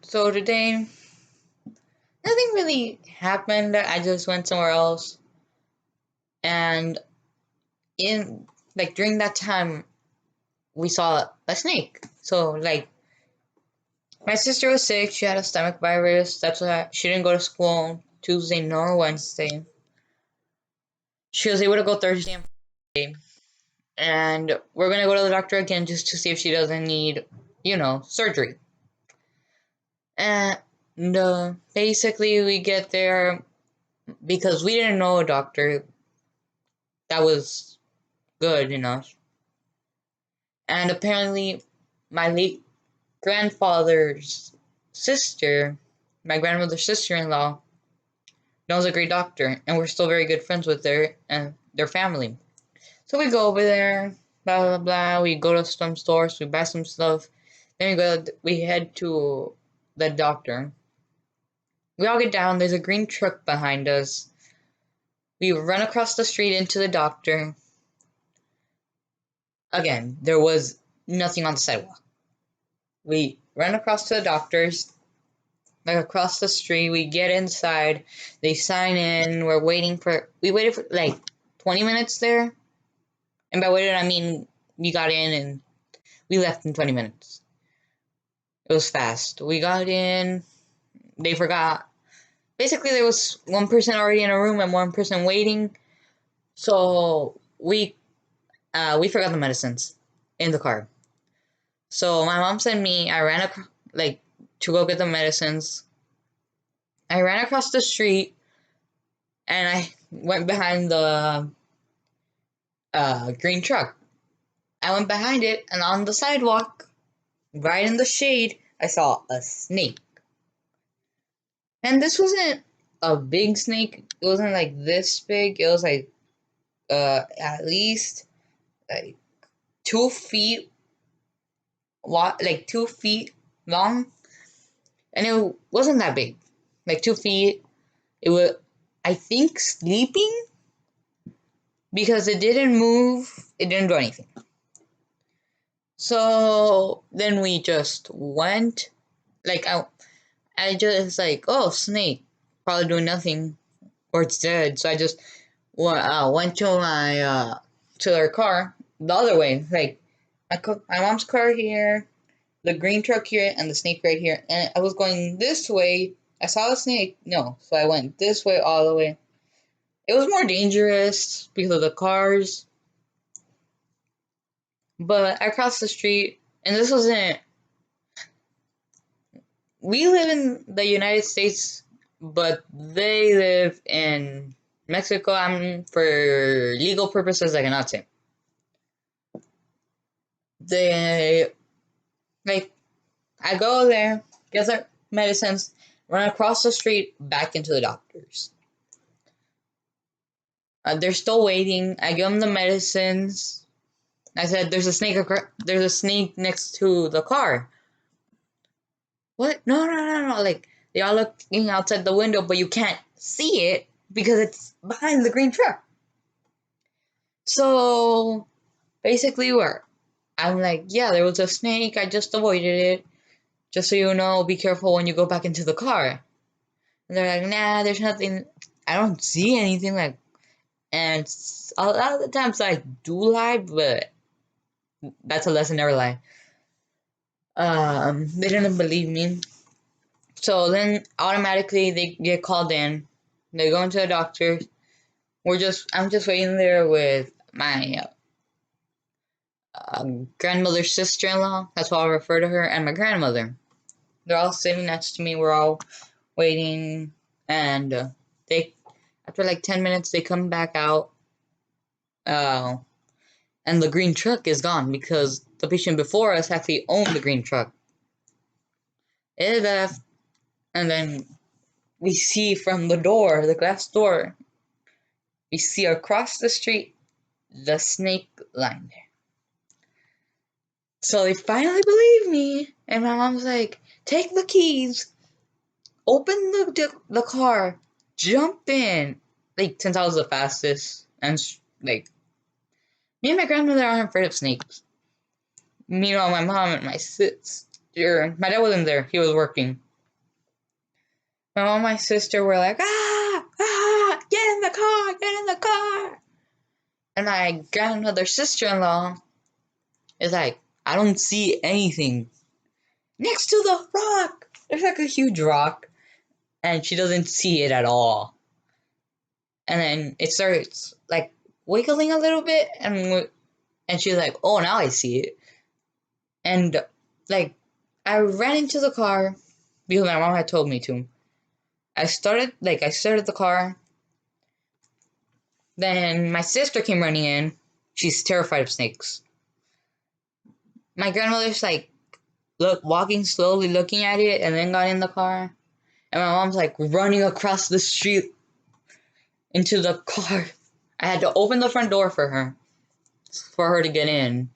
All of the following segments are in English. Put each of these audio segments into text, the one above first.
So today, nothing really happened. I just went somewhere else, and in during that time, we saw a snake. So my sister was sick. She had a stomach virus. That's why she didn't go to school Tuesday nor Wednesday. She was able to go Thursday and Friday, and we're gonna go to the doctor again just to see if she doesn't need, surgery. And basically, we get there because we didn't know a doctor that was good enough. And apparently, my late grandfather's sister, my grandmother's sister-in-law, knows a great doctor, and we're still very good friends with her and their family. So we go over there, blah blah blah. We go to some stores, we buy some stuff. Then we head to the doctor. We all get down. There's a green truck behind us. We run across the street into the doctor. Again, there was nothing on the sidewalk. We run across to the doctor's, across the street. We get inside. They sign in. We waited for 20 minutes there. And by waited, I mean we got in and we left in 20 minutes. It was fast. We got in. They forgot. Basically, there was one person already in a room and one person waiting. So we forgot the medicines in the car. So my mom sent me. I ran to go get the medicines. I ran across the street and I went behind the green truck. I went behind it, and on the sidewalk, right in the shade, I saw a snake. And this wasn't a big snake. It wasn't like this big. It was at least like 2 feet, 2 feet long, and it wasn't that big. 2 feet. It was, I think, sleeping because it didn't move. It didn't do anything. So then we just went. I just oh, snake, probably doing nothing, or it's dead. So I just went to to their car the other way, my mom's car here, the green truck here, and the snake right here. And I was going this way. I saw the snake. No, so I went this way all the way. It was more dangerous because of the cars, but I crossed the street, and this wasn't. We live in the United States, but they live in Mexico. For legal purposes, I cannot say. They, like, I go there, get their medicines, run across the street, back into the doctor's. They're still waiting. I give them the medicines. I said, There's a snake next to the car." "What? No, no, no, no!" They all looking outside the window, but you can't see it because it's behind the green truck. So basically, I'm like, "Yeah, there was a snake. I just avoided it. Just so you know, be careful when you go back into the car." And they're like, "Nah, there's nothing. I don't see anything." And a lot of the times I do lie, but that's a lesson never lie. They didn't believe me. So then automatically they get called in. They go into the doctor. I'm just waiting there with my grandmother's sister-in-law. That's what I'll refer to her, and my grandmother. They're all sitting next to me. We're all waiting, and they after 10 minutes they come back out. Uh, and the green truck is gone because the patient before us actually owned the green truck. It left, and then we see from the glass door, we see across the street the snake lying there. So they finally believe me, and my mom's like, "Take the keys, open the car, jump in." Since I was the fastest, and me and my grandmother aren't afraid of snakes. Meanwhile, my mom and my sister, my dad wasn't there; he was working. My mom and my sister were like, get in the car, get in the car. And my grandmother's sister-in-law is like, I don't see anything. Next to the rock, there's like a huge rock, and she doesn't see it at all. And then it starts like wiggling a little bit, and she's like, oh, now I see it. And like, I ran into the car because my mom had told me to. I started the car. Then my sister came running in. She's terrified of snakes. My grandmother's like, walking slowly, looking at it, and then got in the car. And my mom's like running across the street into the car. I had to open the front door for her to get in.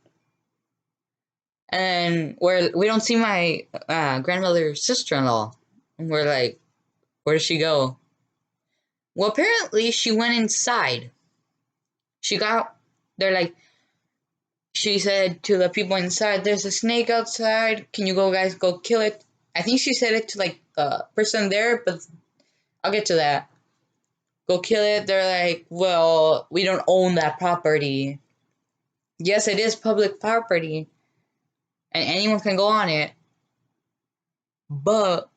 And we don't see my grandmother's sister-in-law. And we're like, where did she go? Well, apparently she went inside. They're like, she said to the people inside, there's a snake outside. Can you guys go kill it? I think she said it to like the person there, but I'll get to that. Go kill it. They're like, well, we don't own that property. Yes, it is public property, and anyone can go on it. But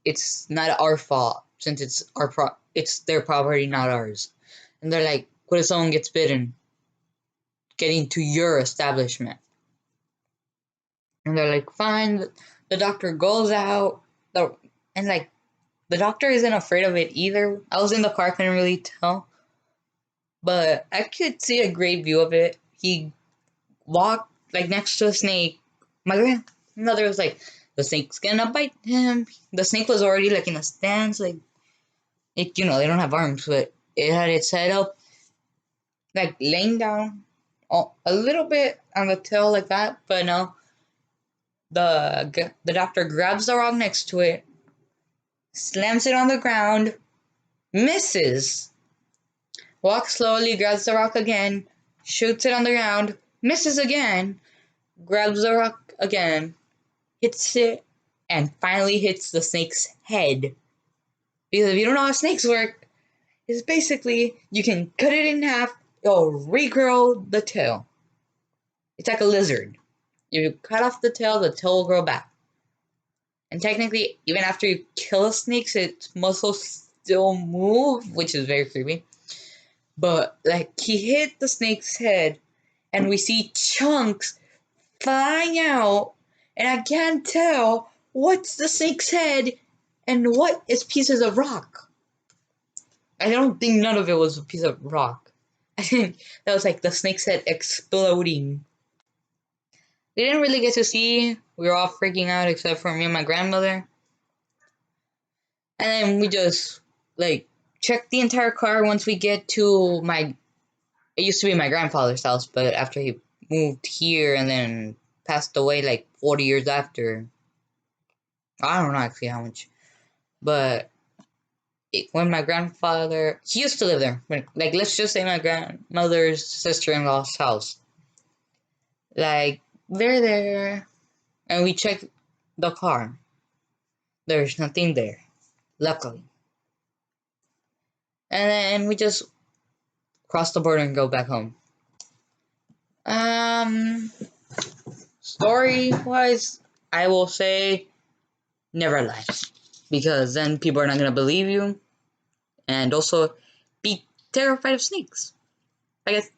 it's not our fault since it's their property, not ours. And they're like, what if someone gets bitten? Getting to your establishment. And they're like, fine. The doctor goes out, and like, the doctor isn't afraid of it either. I was in the car, couldn't really tell, but I could see a great view of it. He walked like next to a snake. My grandmother was like, the snake's gonna bite him. The snake was already like in a stance, like they don't have arms, but it had its head up, like laying down, a little bit on the tail like that. But no, the doctor grabs the rock next to it, slams it on the ground, misses. Walks slowly, grabs the rock again, shoots it on the ground, misses again, grabs the rock again, hits it, and finally hits the snake's head. Because if you don't know how snakes work, it's basically you can cut it in half, it'll regrow the tail. It's like a lizard. If you cut off the tail will grow back. And technically, even after you kill a snake, its muscles still move, which is very creepy. But like he hit the snake's head, and we see chunks flying out, and I can't tell what's the snake's head and what is pieces of rock. I don't think none of it was a piece of rock. I think that was like the snake's head exploding. We didn't really get to see. We were all freaking out except for me and my grandmother. And then we just like checked the entire car once we get to it used to be my grandfather's house, but after he moved here and then passed away like 40 years after. I don't know actually how much. But when my grandfather, he used to live there. Like, let's just say my grandmother's sister-in-law's house. Like, they're there. And we checked the car. There's nothing there. Luckily. And then we just cross the border and go back home. Story-wise, I will say never lie. Because then people are not going to believe you. And also, be terrified of snakes. I guess